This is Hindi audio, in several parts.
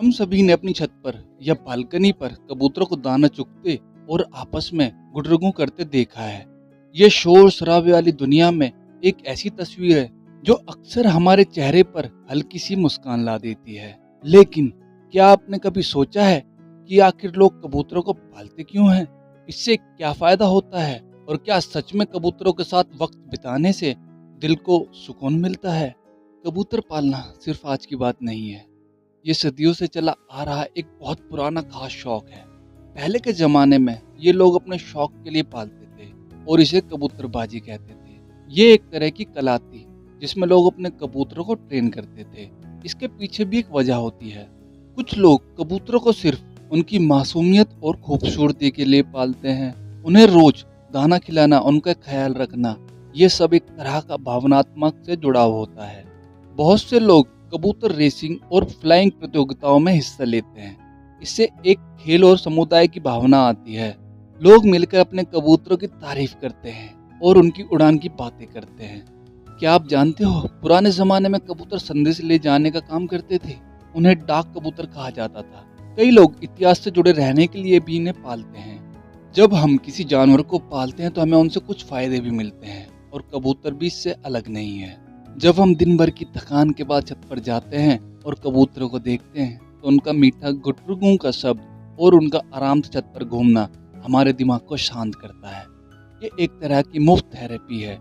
हम सभी ने अपनी छत पर या बालकनी पर कबूतरों को दाना चुगते और आपस में गुटरगू करते देखा है। ये शोर शराबे वाली दुनिया में एक ऐसी तस्वीर है जो अक्सर हमारे चेहरे पर हल्की सी मुस्कान ला देती है। लेकिन क्या आपने कभी सोचा है कि आखिर लोग कबूतरों को पालते क्यों हैं? इससे क्या फायदा होता है और क्या सच में कबूतरों के साथ वक्त बिताने से दिल को सुकून मिलता है? कबूतर पालना सिर्फ आज की बात नहीं है, ये सदियों से चला आ रहा एक बहुत पुराना खास शौक है। पहले के जमाने में ये लोग अपने शौक के लिए पालते थे और इसे कबूतरबाजी कहते थे। ये एक तरह की कला थी जिसमें लोग अपने कबूतरों को ट्रेन करते थे। इसके पीछे भी एक वजह होती है। कुछ लोग कबूतरों को सिर्फ उनकी मासूमियत और खूबसूरती के लिए पालते हैं। उन्हें रोज दाना खिलाना, उनका ख्याल रखना, ये सब एक तरह का भावनात्मक से जुड़ाव होता है। बहुत से लोग कबूतर रेसिंग और फ्लाइंग प्रतियोगिताओं में हिस्सा लेते हैं। इससे एक खेल और समुदाय की भावना आती है। लोग मिलकर अपने कबूतरों की तारीफ करते हैं और उनकी उड़ान की बातें करते हैं। क्या आप जानते हो, पुराने जमाने में कबूतर संदेश ले जाने का काम करते थे। उन्हें डाक कबूतर कहा जाता था। कई लोग इतिहास से जुड़े रहने के लिए भी इन्हें पालते हैं। जब हम किसी जानवर को पालते हैं तो हमें उनसे कुछ फायदे भी मिलते हैं और कबूतर भी इससे अलग नहीं है। जब हम दिन भर की थकान के बाद छत पर जाते हैं और कबूतरों को देखते हैं तो उनका मीठा गुटरुगू का शब्द और उनका आराम से छत पर घूमना हमारे दिमाग को शांत करता है। ये एक तरह की मुफ्त थेरेपी है।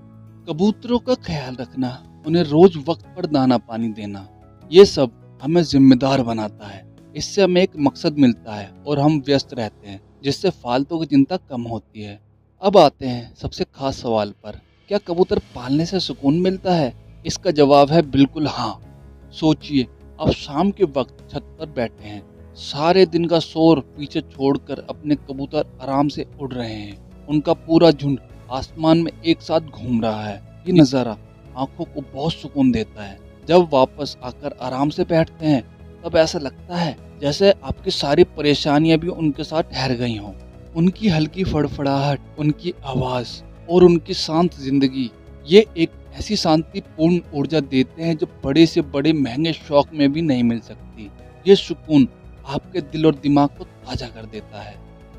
कबूतरों का ख्याल रखना, उन्हें रोज वक्त पर दाना पानी देना, ये सब हमें जिम्मेदार बनाता है। इससे हमें एक मकसद मिलता है और हम व्यस्त रहते हैं, जिससे फालतू की चिंता कम होती है। अब आते हैं सबसे खास सवाल पर, क्या कबूतर पालने से सुकून मिलता है? इसका जवाब है बिल्कुल हाँ। सोचिए, आप शाम के वक्त छत पर बैठे हैं, सारे दिन का शोर पीछे छोड़कर अपने कबूतर आराम से उड़ रहे हैं। उनका पूरा झुंड आसमान में एक साथ घूम रहा है। ये नज़ारा आंखों को बहुत सुकून देता है। जब वापस आकर आराम से बैठते हैं तब ऐसा लगता है जैसे आपकी सारी परेशानियां भी उनके साथ ठहर गई हों। उनकी हल्की फड़फड़ाहट, उनकी आवाज़ और उनकी शांत जिंदगी, ये एक ऐसी शांतिपूर्ण ऊर्जा देते हैं जो बड़े से बड़े महंगे शौक में भी नहीं मिल सकती। ये सुकून आपके दिल और दिमाग को ताज़ा कर देता है।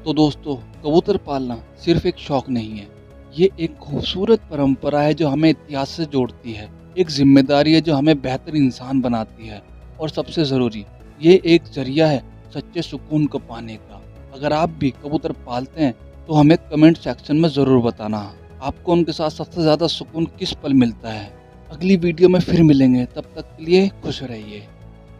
तो दोस्तों, कबूतर पालना सिर्फ एक शौक नहीं है, ये एक खूबसूरत परंपरा है जो हमें इतिहास से जोड़ती है। एक जिम्मेदारी है जो हमें बेहतर इंसान बनाती है और सबसे ज़रूरी, ये एक जरिया है सच्चे सुकून को पाने का। अगर आप भी कबूतर पालते हैं तो हमें कमेंट सेक्शन में ज़रूर बताना आपको उनके साथ सबसे ज़्यादा सुकून किस पल मिलता है। अगली वीडियो में फिर मिलेंगे, तब तक के लिए खुश रहिए।